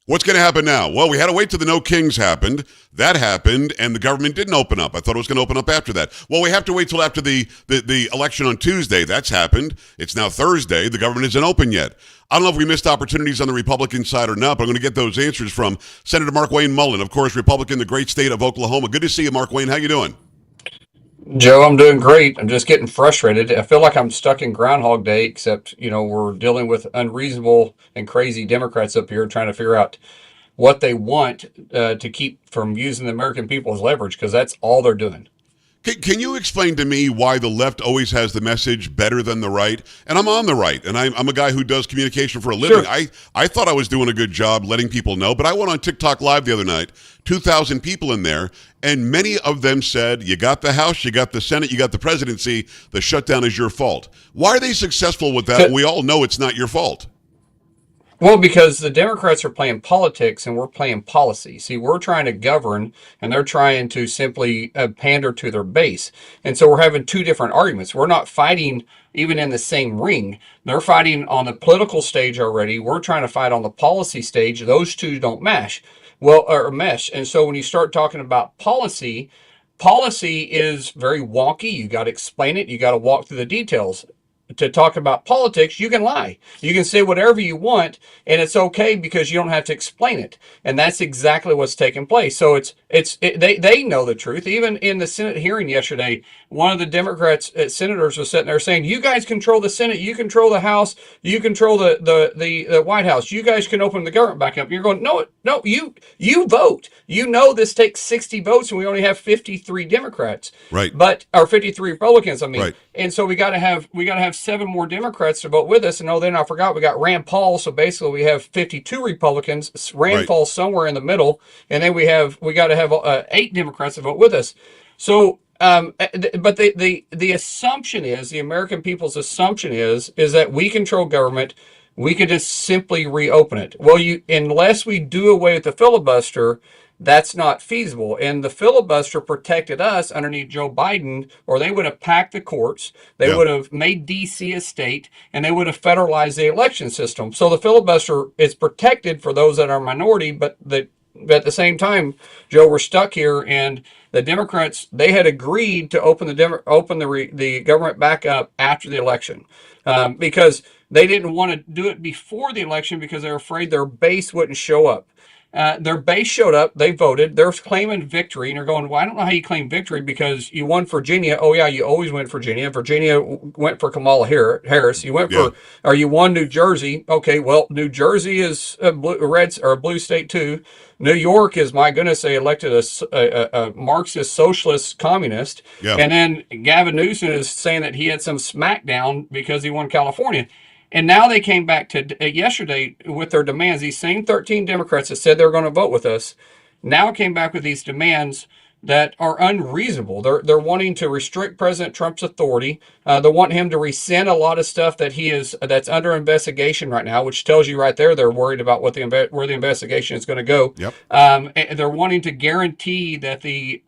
What's going to happen now? Well, we had to wait till the No Kings happened. That happened, and the government didn't open up. I thought it was going to open up after that. Well, we have to wait till after the election on Tuesday. That's happened. It's now Thursday. The government isn't open yet. I don't know if we missed opportunities on the Republican side or not, but I'm going to get those answers from Senator Markwayne Mullin, of course, Republican, the great state of Oklahoma. Good to see you, Markwayne. How you doing? Joe, I'm doing great. I'm just getting frustrated. I feel like I'm stuck in Groundhog Day, except, we're dealing with unreasonable and crazy Democrats up here trying to figure out what they want to keep from using the American people as leverage, because that's all they're doing. Can you explain to me why the left always has the message better than the right? And I'm on the right, and I'm a guy who does communication for a living. Sure. I thought I was doing a good job letting people know, but I went on TikTok Live the other night, 2,000 people in there, and many of them said, you got the House, you got the Senate, you got the presidency, the shutdown is your fault. Why are they successful with that? We all know it's not your fault. Well, because the Democrats are playing politics and we're playing policy. See, we're trying to govern and they're trying to simply pander to their base. And so we're having two different arguments. We're not fighting even in the same ring. They're fighting on the political stage already. We're trying to fight on the policy stage. Those two don't mesh. Or mesh. And so when you start talking about policy, policy is very wonky. You got to explain it. You got to walk through the details. To talk about politics, you can lie. You can say whatever you want, and it's okay because you don't have to explain it. And that's exactly what's taking place. So they know the truth. Even in the Senate hearing yesterday, one of the Democrats senators was sitting there saying, "You guys control the Senate, you control the House, you control the White House. You guys can open the government back up." And you're going, no, you vote. You know this takes 60 votes, and we only have 53 Democrats, Right. or 53 Republicans. I mean, Right. and so we got to have seven more Democrats to vote with us. And then I forgot we got Rand Paul. So basically we have 52 Republicans. Rand Right. Paul somewhere in the middle. And then we got to have 8 Democrats to vote with us. So, but the assumption is, the American people's assumption is that we control government. We could just simply reopen it. Well, unless we do away with the filibuster, that's not feasible. And the filibuster protected us underneath Joe Biden, or they would have packed the courts, they would have made D.C. a state, and they would have federalized the election system. So the filibuster is protected for those that are minority, but at the same time, Joe, we're stuck here, and the Democrats, they had agreed to open the government back up after the election, because they didn't want to do it before the election because they were afraid their base wouldn't show up. Their base showed up. They voted. They're claiming victory, and they're going, "Well, I don't know how you claim victory because you won Virginia." Oh yeah, you always win Virginia. Virginia went for Kamala Harris. You or you won New Jersey. Okay, well, New Jersey is a blue state too. New York is, my goodness, they elected a Marxist socialist communist, Yeah. and then Gavin Newsom is saying that he had some smackdown because he won California. And now they came back to yesterday with their demands. These same 13 Democrats that said they were going to vote with us now came back with these demands that are unreasonable. They're wanting to restrict President Trump's authority. They want him to rescind a lot of stuff that's under investigation right now, which tells you right there they're worried about where the investigation is going to go. Yep. And they're wanting to guarantee that the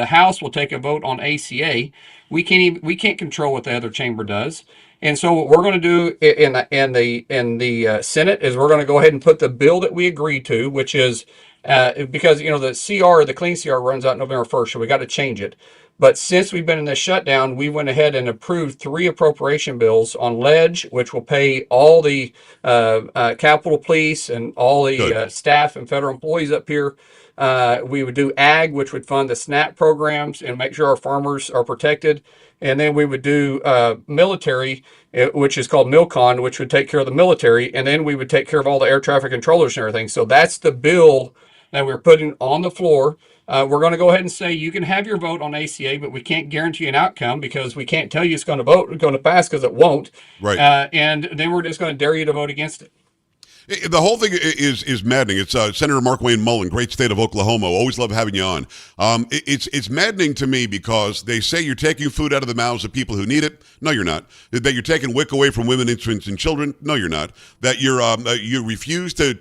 House will take a vote on ACA. We can't control what the other chamber does. And so what we're going to do in the Senate is we're going to go ahead and put the bill that we agreed to, which is because the clean CR runs out November 1st, so we got to change it. But since we've been in this shutdown, we went ahead and approved 3 appropriation bills on ledge, which will pay all the Capitol Police and all the staff and federal employees up here. We would do ag, which would fund the SNAP programs and make sure our farmers are protected. And then we would do military, which is called MilCon, which would take care of the military. And then we would take care of all the air traffic controllers and everything. So that's the bill that we're putting on the floor. We're going to go ahead and say you can have your vote on ACA, but we can't guarantee an outcome because we can't tell you it's going to pass because it won't. Right. And then we're just going to dare you to vote against it. The whole thing is maddening. It's Senator Markwayne Mullin, great state of Oklahoma. Always love having you on. It's maddening to me because they say you're taking food out of the mouths of people who need it. No, you're not. That you're taking WIC away from women, infants, and children. No, you're not. That you refuse to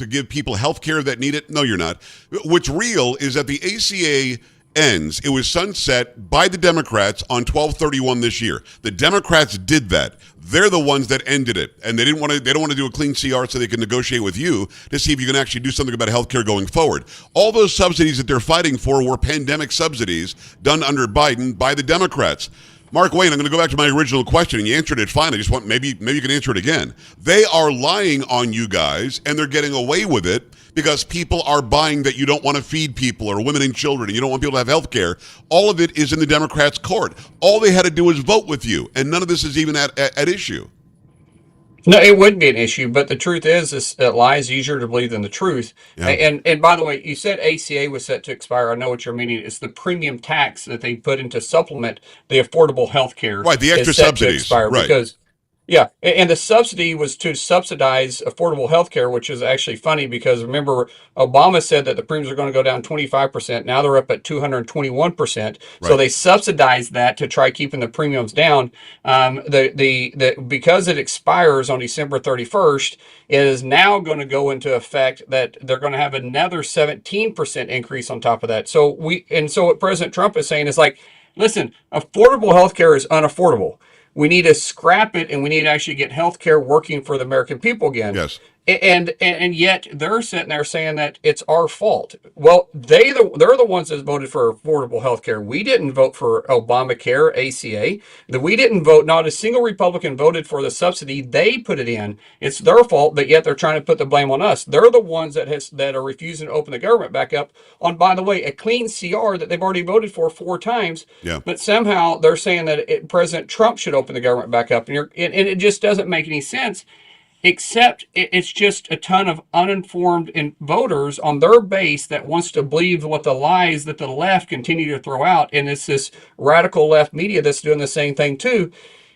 give people health care that need it. No, you're not. What's real is that the ACA ends. It was sunset by the Democrats on 12/31 this year. The Democrats did that. They're the ones that ended it, and they don't want to do a clean CR so they can negotiate with you to see if you can actually do something about health care going forward. All those subsidies that they're fighting for were pandemic subsidies done under Biden by the Democrats. Mark Wayne, I'm going to go back to my original question, and you answered it fine. I just want maybe you can answer it again. They are lying on you guys, and they're getting away with it because people are buying that you don't want to feed people or women and children, and you don't want people to have health care. All of it is in the Democrats' court. All they had to do was vote with you, and none of this is even at issue. No, it wouldn't be an issue, but the truth is lies easier to believe than the truth. Yeah. And by the way, you said ACA was set to expire. I know what you're meaning. It's the premium tax that they put in to supplement the affordable health care. Right, the extra is set subsidies. to expire Right. because yeah, and the subsidy was to subsidize affordable health care, which is actually funny because remember, Obama said that the premiums are going to go down 25%. Now they're up at 221%. So Right. they subsidized that to try keeping the premiums down. Because it expires on December 31st, it is now going to go into effect that they're going to have another 17% increase on top of that. So what President Trump is saying is like, listen, affordable health care is unaffordable. We need to scrap it, and we need to actually get health care working for the American people again. Yes. And yet they're sitting there saying that it's our fault. Well, they're the ones that voted for affordable health care. We didn't vote for Obamacare, ACA. We didn't vote. Not a single Republican voted for the subsidy. They put it in. It's their fault, but yet they're trying to put the blame on us. They're the ones that are refusing to open the government back up on, by the way, a clean CR that they've already voted for 4 times. Yeah. But somehow they're saying that President Trump should open the government back up, and it just doesn't make any sense. Except it's just a ton of uninformed voters on their base that wants to believe what the lies that the left continue to throw out, and it's this radical left media that's doing the same thing too,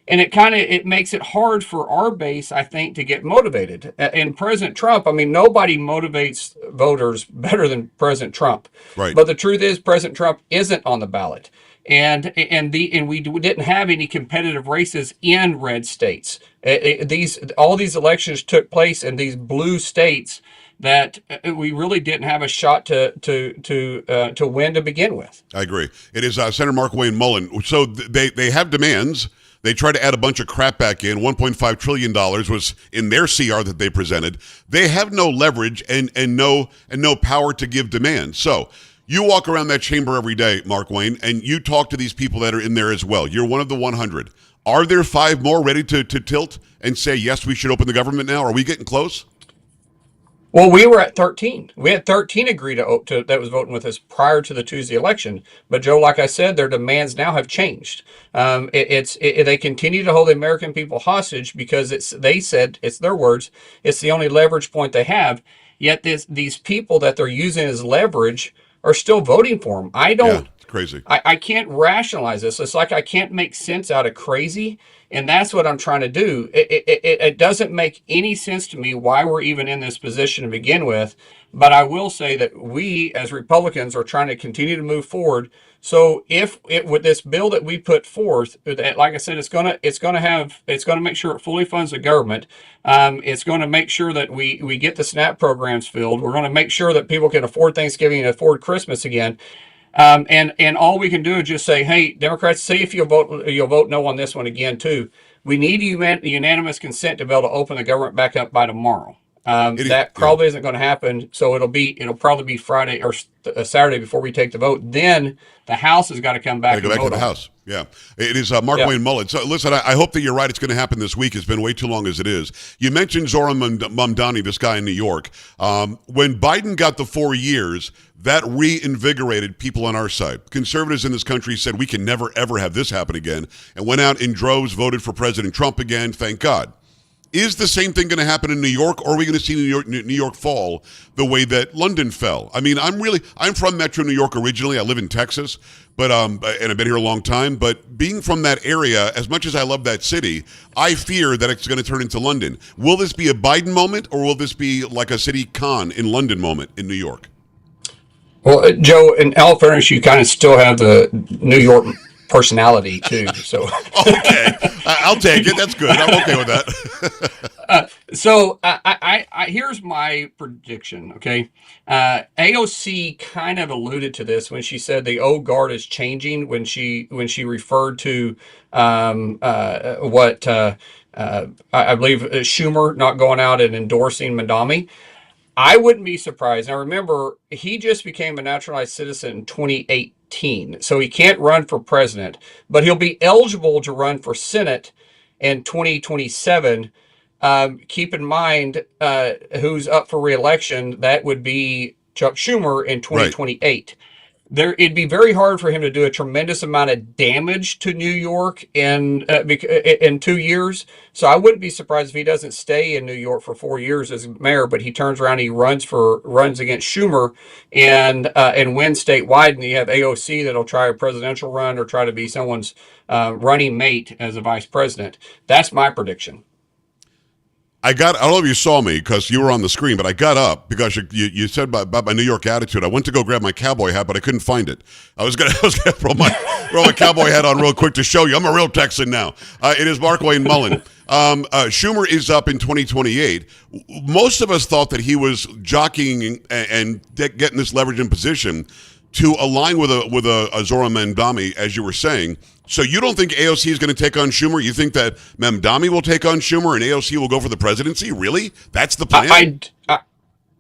and it makes it hard for our base, I think, to get motivated. And President Trump, I mean, nobody motivates voters better than President Trump. Right. But the truth is, President Trump isn't on the ballot. And we didn't have any competitive races in red states. All these elections took place in these blue states that we really didn't have a shot to win to begin with. I agree. It is Senator Markwayne Mullin. So they have demands. They tried to add a bunch of crap back in. $1.5 trillion was in their CR that they presented. They have no leverage and no power to give demands. So you walk around that chamber every day, Mark Wayne, and you talk to these people that are in there as well. You're one of the 100. Are there 5 more ready to tilt and say, yes, we should open the government now? Are we getting close? Well, we were at 13. We had 13 agree to that was voting with us prior to the Tuesday election. But Joe, like I said, their demands now have changed. They continue to hold the American people hostage because they said, it's their words, it's the only leverage point they have. Yet these people that they're using as leverage are still voting for him. Yeah, it's crazy. I can't rationalize this. It's like I can't make sense out of crazy, and that's what I'm trying to do. It doesn't make any sense to me why we're even in this position to begin with, but I will say that we as Republicans are trying to continue to move forward. So with this bill that we put forth, like I said, it's going to make sure it fully funds the government. It's going to make sure that we get the SNAP programs filled. We're going to make sure that people can afford Thanksgiving and afford Christmas again. And all we can do is just say, hey, Democrats, see if you'll vote no on this one again too. We need unanimous consent to be able to open the government back up by tomorrow. That probably isn't going to happen. So it'll probably be Friday or Saturday before we take the vote. Then the House has got to come back. Go back to the House. Yeah, it is Markwayne Mullin. So listen, I hope that you're right. It's going to happen this week. It's been way too long as it is. You mentioned Zohran Mamdani, this guy in New York. When Biden got the 4 years, that reinvigorated people on our side. Conservatives in this country said we can never, ever have this happen again, and went out in droves, voted for President Trump again. Thank God. Is the same thing going to happen in New York, or are we going to see New York fall the way that London fell? I mean, I'm from Metro New York originally. I live in Texas, but and I've been here a long time. But being from that area, as much as I love that city, I fear that it's going to turn into London. Will this be a Biden moment, or will this be like a Sadiq Khan in London moment in New York? Well, Joe, in all fairness, you kind of still have the New York personality too. So Okay, I'll take it. That's good. I'm okay with that. So here's my prediction. Okay, AOC kind of alluded to this when she said the old guard is changing. When she referred to what I believe Schumer not going out and endorsing Mamdani. I wouldn't be surprised. Now, remember, he just became a naturalized citizen in 2018, so he can't run for president, but he'll be eligible to run for Senate in 2027. Keep in mind who's up for reelection. That would be Chuck Schumer in Right. 2028. It'd be very hard for him to do a tremendous amount of damage to New York in 2 years. So I wouldn't be surprised if he doesn't stay in New York for 4 years as mayor, but he turns around, he runs against Schumer and wins statewide. And you have AOC that'll try a presidential run or try to be someone's running mate as a vice president. That's my prediction. I don't know if you saw me because you were on the screen, but I got up because you said about my New York attitude. I went to go grab my cowboy hat, but I couldn't find it. I was gonna throw my cowboy hat on real quick to show you I'm a real Texan now. It is Markwayne Mullin. Schumer is up in 2028. Most of us thought that he was jockeying and getting this leverage in position to align with a Zohran Mamdani, as you were saying. So you don't think AOC is going to take on Schumer? You think that Mamdani will take on Schumer and AOC will go for the presidency? Really? That's the plan?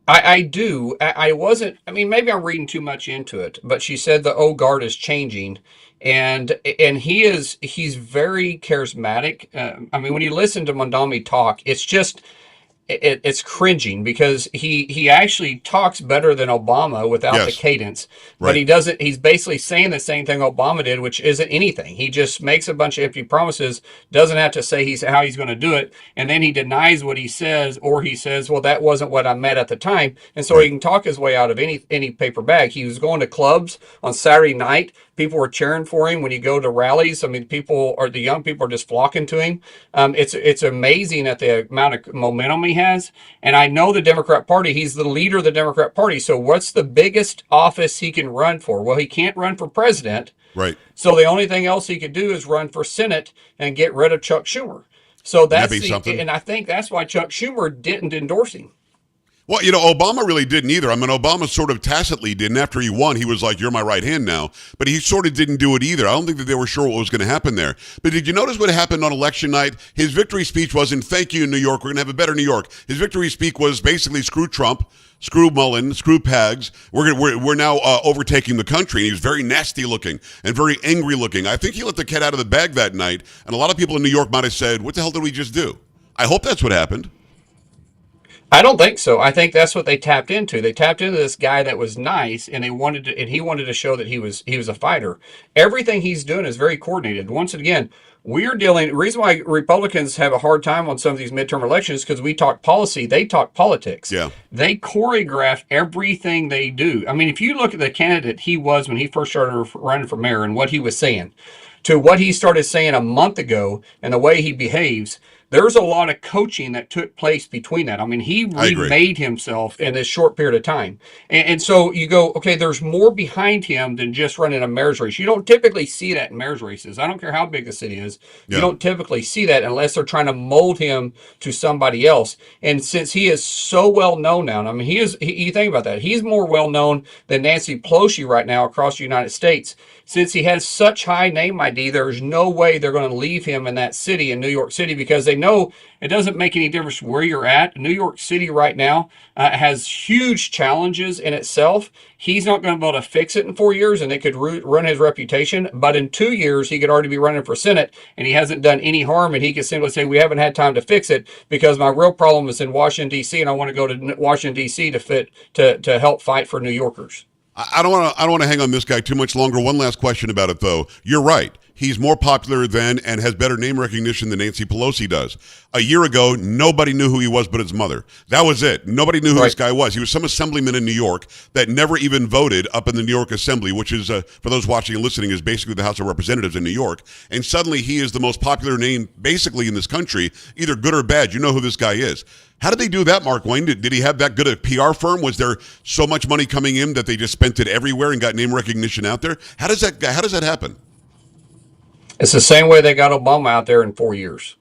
I do. I wasn't. I mean, maybe I'm reading too much into it, but she said the old guard is changing, and he's very charismatic. I mean, when you listen to Mamdani talk, it's just it's cringing because he actually talks better than Obama without the Yes. cadence, but Right. he doesn't. He's basically saying the same thing Obama did, which isn't anything. He just makes a bunch of empty promises, doesn't have to say how he's going to do it, and then he denies what he says, or he says, "Well, that wasn't what I meant at the time," and so he Right. can talk his way out of any paper bag. He was going to clubs on Saturday night. People were cheering for him when you go to rallies. I mean, the young people are just flocking to him. It's amazing at the amount of momentum he has. And I know the Democrat Party. He's the leader of the Democrat Party. So what's the biggest office he can run for? Well, he can't run for president. Right. So the only thing else he could do is run for Senate and get rid of Chuck Schumer. So That'd be something. and I think that's why Chuck Schumer didn't endorse him. Well, Obama really didn't either. I mean, Obama sort of tacitly did, and after he won, he was like, "You're my right hand now." But he sort of didn't do it either. I don't think that they were sure what was going to happen there. But did you notice what happened on election night? His victory speech wasn't, "Thank you, New York. We're going to have a better New York." His victory speech was basically, "Screw Trump, screw Mullin, screw Pags. We're now overtaking the country." And he was very nasty looking and very angry looking. I think he let the cat out of the bag that night, and a lot of people in New York might have said, "What the hell did we just do?" I hope that's what happened. I don't think so. I think that's what they tapped into. They tapped into this guy that was nice, and he wanted to show that he was a fighter. Everything he's doing is very coordinated. Once again, we're dealing. The reason why Republicans have a hard time on some of these midterm elections because we talk policy, they talk politics. Yeah. They choreograph everything they do. I mean, if you look at the candidate he was when he first started running for mayor and what he was saying, to what he started saying a month ago and the way he behaves. There's a lot of coaching that took place between that. I mean, he remade himself in this short period of time. And so you go, okay, there's more behind him than just running a mayor's race. You don't typically see that in mayor's races. I don't care how big the city is. Yeah. You don't typically see that unless they're trying to mold him to somebody else. And since he is so well known now, I mean, you think about that. He's more well known than Nancy Pelosi right now across the United States. Since he has such high name ID, there's no way they're going to leave him in that city, in New York City, because they know it doesn't make any difference where you're at. New York City right now has huge challenges in itself. He's not going to be able to fix it in 4 years, and it could run his reputation. But in 2 years, he could already be running for Senate, and he hasn't done any harm, and he could simply say, we haven't had time to fix it because my real problem is in Washington, D.C., and I want to go to Washington, D.C. to help fight for New Yorkers. I don't want to hang on this guy too much longer. One last question about it, though. You're right. He's more popular than and has better name recognition than Nancy Pelosi does. A year ago, nobody knew who he was but his mother. That was it. Nobody knew who this guy was. He was some assemblyman in New York that never even voted up in the New York Assembly, which is, for those watching and listening, is basically the House of Representatives in New York. And suddenly he is the most popular name basically in this country, either good or bad. You know who this guy is. How did they do that, Markwayne? Did he have that good a PR firm? Was there so much money coming in that they just spent it everywhere and got name recognition out there? How does that happen? It's the same way they got Obama out there in 4 years.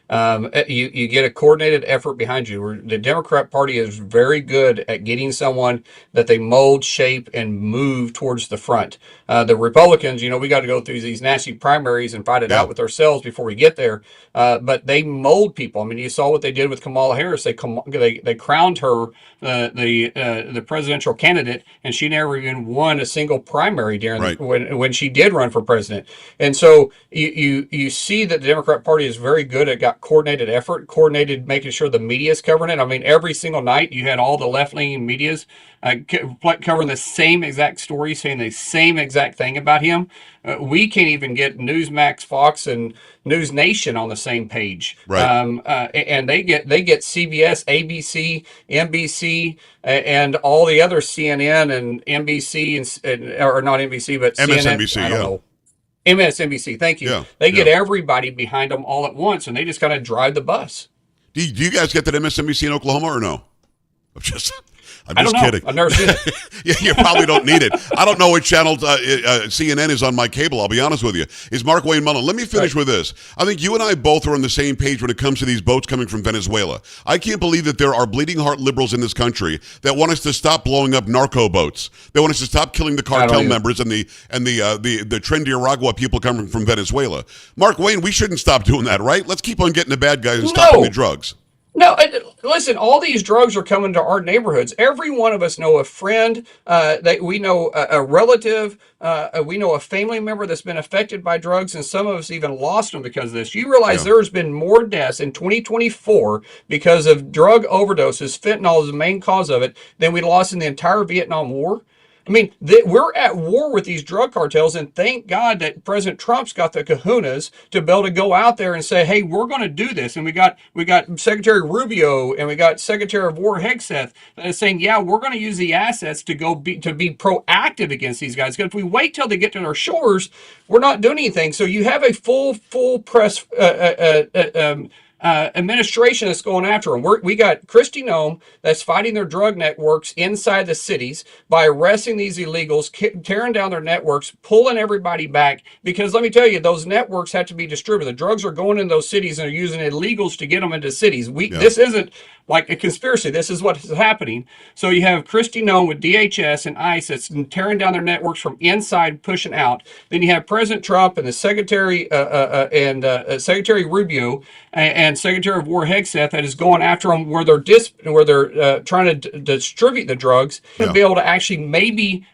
You get a coordinated effort behind you. The Democrat Party is very good at getting someone that they mold, shape, and move towards the front. The Republicans, we got to go through these nasty primaries and fight it Yeah. out with ourselves before we get there. But they mold people. I mean, you saw what they did with Kamala Harris. They crowned her the presidential candidate, and she never even won a single primary during Right. when she did run for president. And so you see that the Democrat Party is very good at got coordinated effort, coordinated making sure the media is covering it. I mean, every single night you had all the left-leaning medias covering the same exact story, saying the same exact thing about him. We can't even get Newsmax, Fox, and News Nation on the same page. Right. And they get CBS, ABC, NBC, and all the other CNN and NBC or not NBC, but MSNBC. CNN. I don't Yeah. know. MSNBC, thank you. Yeah, They get yeah. everybody behind them all at once, and they just kind of drive the bus. Do you guys get that MSNBC in Oklahoma or no? I'm just I don't know. kidding. I've never seen it. Yeah, you probably don't need it. I don't know which channel CNN is on my cable, I'll be honest with you. Is Markwayne Mullin. Let me finish with this. I think you and I both are on the same page when it comes to these boats coming from Venezuela. I can't believe that there are bleeding heart liberals in this country that want us to stop blowing up narco boats. They want us to stop killing the cartel members and the Trinidad people coming from Venezuela. Markwayne, we shouldn't stop doing that, right? Let's keep on getting the bad guys and stopping the drugs. No, listen, all these drugs are coming to our neighborhoods. Every one of us know a friend, that we know a relative, we know a family member that's been affected by drugs, and some of us even lost them because of this. You realize there's been more deaths in 2024 because of drug overdoses, fentanyl is the main cause of it, than we lost in the entire Vietnam War? I mean, we're at war with these drug cartels, and thank God that President Trump's got the kahunas to be able to go out there and say, "Hey, we're going to do this." And we got Secretary Rubio and we got Secretary of War Hegseth saying, "Yeah, we're going to use the assets to be proactive against these guys." Because if we wait till they get to our shores, we're not doing anything. So you have a full press administration that's going after them. We got Kristi Noem that's fighting their drug networks inside the cities by arresting these illegals, tearing down their networks, pulling everybody back. Because let me tell you, those networks have to be distributed. The drugs are going in those cities and are using illegals to get them into cities. This isn't like a conspiracy. This is what is happening. So you have Kristi Noem with DHS and ICE that's tearing down their networks from inside, pushing out. Then you have President Trump and the Secretary Secretary Rubio and Secretary of War Hegseth that is going after them where they're trying to distribute the drugs to be able to actually maybe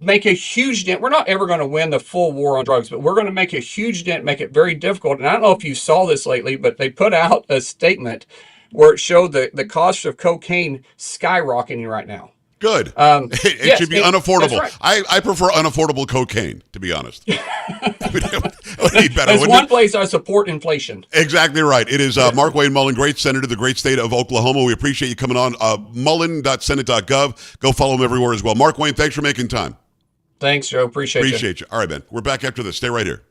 make a huge dent. We're not ever going to win the full war on drugs, but we're going to make a huge dent, make it very difficult. And I don't know if you saw this lately, but they put out a statement where it showed the cost of cocaine skyrocketing right now. Good. It should be unaffordable. That's right. I prefer unaffordable cocaine, to be honest. There's one place I support inflation. Exactly right. It is Markwayne Mullin, great senator, the great state of Oklahoma. We appreciate you coming on. Mullin.senate.gov. Go follow him everywhere as well. Markwayne, thanks for making time. Thanks, Joe. Appreciate you. All right, man. We're back after this. Stay right here.